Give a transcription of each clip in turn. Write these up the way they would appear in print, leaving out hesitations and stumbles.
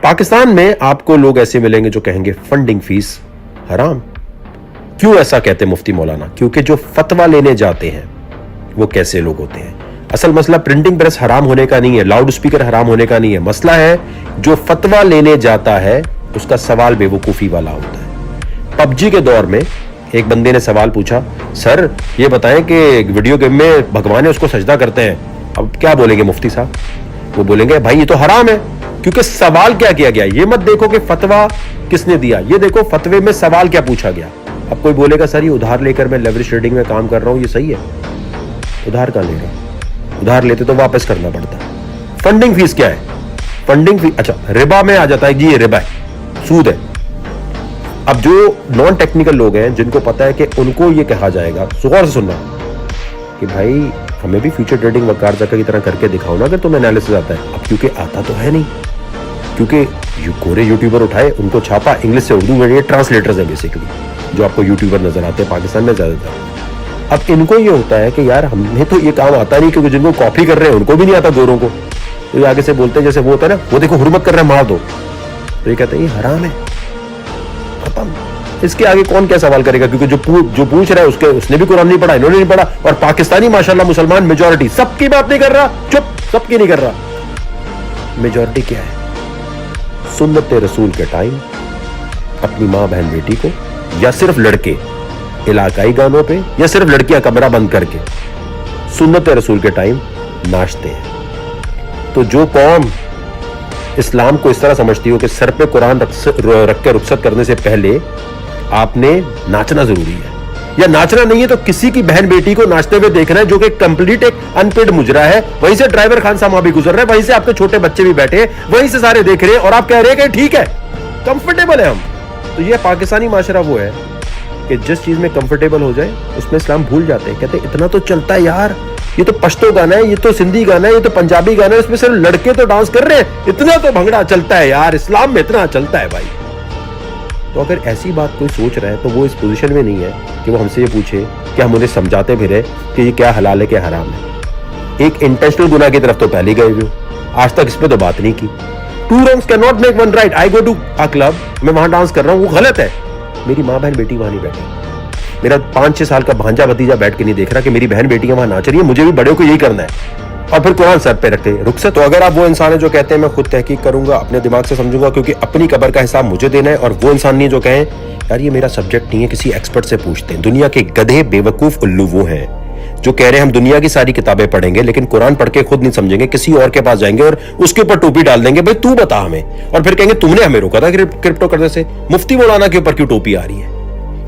पाकिस्तान में आपको लोग ऐसे मिलेंगे जो कहेंगे फंडिंग फीस हराम। क्यों ऐसा कहते हैं मुफ्ती मौलाना? क्योंकि जो फतवा लेने जाते हैं वो कैसे लोग होते हैं। असल मसला प्रिंटिंग प्रेस हराम होने का नहीं है, लाउड स्पीकर हराम होने का नहीं है। मसला है जो फतवा लेने जाता है उसका सवाल बेवकूफी वाला होता है। पबजी के दौर में एक बंदे ने सवाल पूछा, सर ये बताएं कि वीडियो गेम में भगवान है उसको सजदा करते हैं, अब क्या बोलेंगे मुफ्ती साहब? वो बोलेंगे भाई ये तो हराम है। क्योंकि सवाल क्या किया गया, ये मत देखो कि फतवा किसने दिया, ये देखो फतवे में सवाल क्या पूछा गया। अब कोई बोलेगा सर ये उधार लेकर मैं लेवरेज ट्रेडिंग में काम कर रहा हूं, ये सही है? उधार कहां ले रहा हूं? उधार लेते तो वापस करना पड़ता। फंडिंग फीस क्या है? फंडिंग फीस, अच्छा रिबा में आ जाता है जी, ये रिबा है, सूद है। अब जो नॉन टेक्निकल लोग हैं जिनको पता है कि उनको ये कहा जाएगा, गौर से सुनना कि भाई हमें भी फ्यूचर ट्रेडिंग वकार जका की तरह करके दिखाओ ना अगर तुम्हें एनालिसिस आता है। अब क्योंकि आता तो है नहीं, क्योंकि गोरे यूट्यूबर उठाए उनको छापा, इंग्लिश से उर्दू में, ये ट्रांसलेटर्स हैं बेसिकली जो आपको यूट्यूबर नजर आते हैं पाकिस्तान में ज्यादातर। अब इनको ये होता है कि यार हमें तो ये काम आता नहीं, क्योंकि जिनको कॉपी कर रहे हैं उनको भी नहीं आता गोरों को, तो ये आगे से बोलते हैं जैसे वो होता है ना, वो देखो हुर्मत कर रहे हैं मार दो, तो ये कहते हैं ये हराम है, खत्म। इसके आगे कौन क्या सवाल करेगा? क्योंकि जो पूछ रहा है उसने भी कुरान नहीं पढ़ा, इन्होंने नहीं पढ़ा, और पाकिस्तानी माशाल्लाह मुसलमान मेजॉरिटी, सबकी बात नहीं कर रहा, चुप, सबकी नहीं कर रहा। मेजॉरिटी क्या है? सुन्नत रसूल के टाइम अपनी मां बहन बेटी को, या सिर्फ लड़के इलाकाई गानों पे, या सिर्फ लड़कियां कमरा बंद करके सुन्नत रसूल के टाइम नाचते हैं। तो जो कौम इस्लाम को इस तरह समझती हो कि सर पे कुरान रख के रुखसत करने से पहले आपने नाचना जरूरी है, या नाचना नहीं है तो किसी की बहन बेटी को नाचते हुए देखना है जो कि कंप्लीट एक अनपेड मुजरा है, वहीं से ड्राइवर खान साहब भी गुजर रहे हैं, वहीं से आपके छोटे बच्चे भी बैठे हैं, वहीं से सारे देख रहे हैं, और आप कह रहे हैं कि ठीक है कंफर्टेबल है हम। तो ये पाकिस्तानी माशरा वो है कि जिस चीज में कंफर्टेबल हो जाए उसमें इस्लाम भूल जाते हैं। कहते हैं इतना तो चलता है यार, ये तो पश्तो गाना है, ये तो सिंधी गाना है, ये तो पंजाबी गाना है, इसमें सिर्फ लड़के तो डांस कर रहे हैं, इतना तो भंगड़ा चलता है यार, इस्लाम में इतना चलता है भाई। तो अगर ऐसी बात कोई सोच रहा है तो वो इस पोजीशन में नहीं है कि वो हमसे ये पूछे कि हम उन्हें समझाते फिरे कि ये क्या हलाल है क्या हराम है। एक इंटेंशनल गुनाह की तरफ तो पहले गए हुए, आज तक इस पे तो बात नहीं की। Two wrongs can not make one right. I go to a club, मैं वहां डांस कर रहा हूं, वो गलत है, मेरी माँ बहन बेटी वहां नहीं बैठी, मेरा 5-6 साल का भांजा भतीजा बैठ के नहीं देख रहा कि मेरी बहन बेटियां वहां नाच रही है, मुझे भी बड़े को यही करना है, और फिर कुरान सर पे रखते रुखसत। तो अगर आप वो इंसान है जो कहते हैं मैं खुद तहकीक करूंगा, अपने दिमाग से समझूंगा क्योंकि अपनी कब्र का हिसाब मुझे देना है, और वो इंसान नहीं जो कहें यार ये मेरा सब्जेक्ट नहीं है, किसी एक्सपर्ट से पूछते हैं। दुनिया के गधे बेवकूफ उल्लू वो हैं जो कह रहे हैं हम दुनिया की सारी किताबें पढ़ेंगे लेकिन कुरान पढ़ के खुद नहीं समझेंगे, किसी और के पास जाएंगे और उसके ऊपर टोपी डाल देंगे, भाई तू बता हमें, और फिर कहेंगे तुमने हमें रोका था क्रिप्टो करने से, मुफ्ती मौलाना के ऊपर क्यों टोपी आ रही है?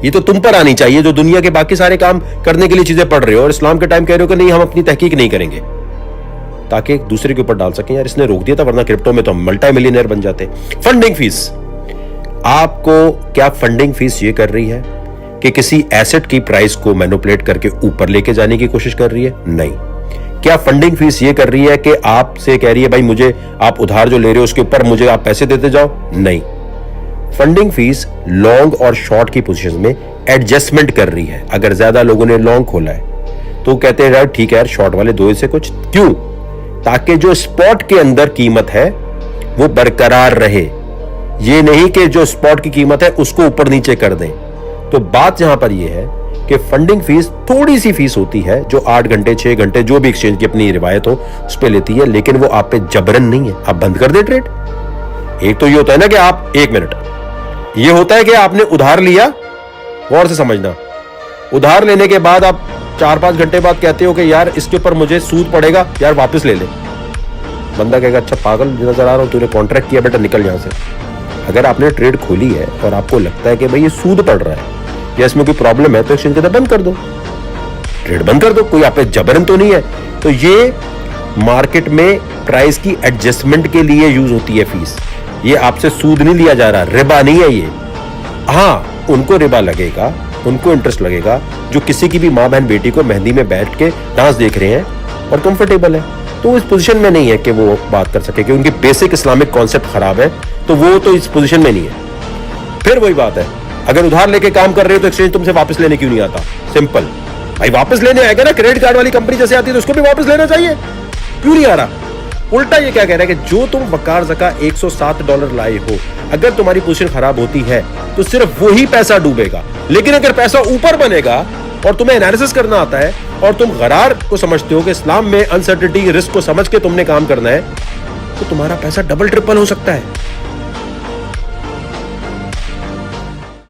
ये तो तुम पर आनी चाहिए जो दुनिया के बाकी सारे काम करने के लिए चीजें पढ़ रहे हो, और इस्लाम के टाइम कह रहे हो कि नहीं हम अपनी तहकीक नहीं करेंगे, ताकि एक दूसरे के ऊपर डाल सकें। यार इसने रोक दिया था, वरना क्रिप्टो में तो हम मल्टी मिलियनर बन जाते। फंडिंग फीस, आपको क्या फंडिंग फीस ये कर रही है कि किसी एसेट की प्राइस को मैनिपुलेट करके ऊपर लेके जाने की कोशिश कर रही है? नहीं। क्या फंडिंग फीस ये कर रही है कि आपसे कह रही है भाई मुझे आप उधार जो ले रहे हो उसके ऊपर मुझे आप पैसे देते जाओ? नहीं। फंडिंग फीस लॉन्ग और शॉर्ट की पोजीशन में एडजस्टमेंट कर रही है। अगर ज्यादा लोगों ने लॉन्ग खोला है तो कहते हैं यार ठीक है यार शॉर्ट वाले दो से कुछ, क्यों? ताकि जो स्पॉट के अंदर कीमत है वो बरकरार रहे, ये नहीं कि जो स्पॉट की कीमत है उसको ऊपर नीचे कर दें। तो बात यहां पर यह है कि फंडिंग फीस थोड़ी सी फीस होती है जो 8 घंटे 6 घंटे जो भी एक्सचेंज की अपनी रिवायत हो उस पर लेती है, लेकिन वो आप पे जबरन नहीं है। आप बंद कर दे ट्रेड। एक तो ये होता है ना कि आप 1 मिनट, ये होता है कि आपने उधार लिया, गौर से समझना, उधार लेने के बाद आप 4-5 घंटे बाद कहते हो कि यार इसके ऊपर मुझे सूद पड़ेगा, यार वापस ले ले। बंदा कहेगा अच्छा पागल नजर आ रहा हूं, तूने कॉन्ट्रैक्ट किया, बेटा निकल यहां से। अगर आपने ट्रेड खोली है और आपको लगता है कि भाई ये सूद पड़ रहा है या इसमें कोई प्रॉब्लम है तो एक्सचेंज के अंदर बंद कर दो, ट्रेड बंद कर दो, कोई आप पे जबरन तो नहीं है। तो ये मार्केट में प्राइस की एडजस्टमेंट के लिए यूज होती है फीस, ये आपसे सूद नहीं लिया जा रहा, रिबा नहीं है ये। हाँ उनको रिबा लगेगा, उनको इंटरेस्ट लगेगा जो किसी की भी माँ बहन बेटी को मेहंदी में बैठ के डांस देख रहे हैं और कंफर्टेबल है, तो इस पोजीशन में नहीं है कि वो बात कर सके, क्योंकि उनकी बेसिक इस्लामिक कॉन्सेप्ट खराब है, तो वो तो इस पोजीशन में नहीं है। फिर वही बात है, अगर उधार लेके काम कर रहे हो तो एक्सचेंज तुमसे वापस लेने क्यों नहीं आता? सिंपल भाई, वापस लेने आएगा ना, क्रेडिट कार्ड वाली कंपनी जैसे आती है तो उसको भी वापस लेना चाहिए, क्यों नहीं आ रहा? उल्टा ये क्या कह रहा है कि जो तुम वकार ज़का $107 लाए हो, अगर तुम्हारी पोजीशन खराब होती है तो सिर्फ वही पैसा डूबेगा। लेकिन अगर पैसा ऊपर बनेगा और तुम्हें एनालिसिस करना आता है और तुम गरार को समझते हो कि इस्लाम में अनसर्टेनिटी रिस्क को समझ के तुमने काम करना है, तो तुम्हारा पैसा डबल ट्रिपल हो सकता है।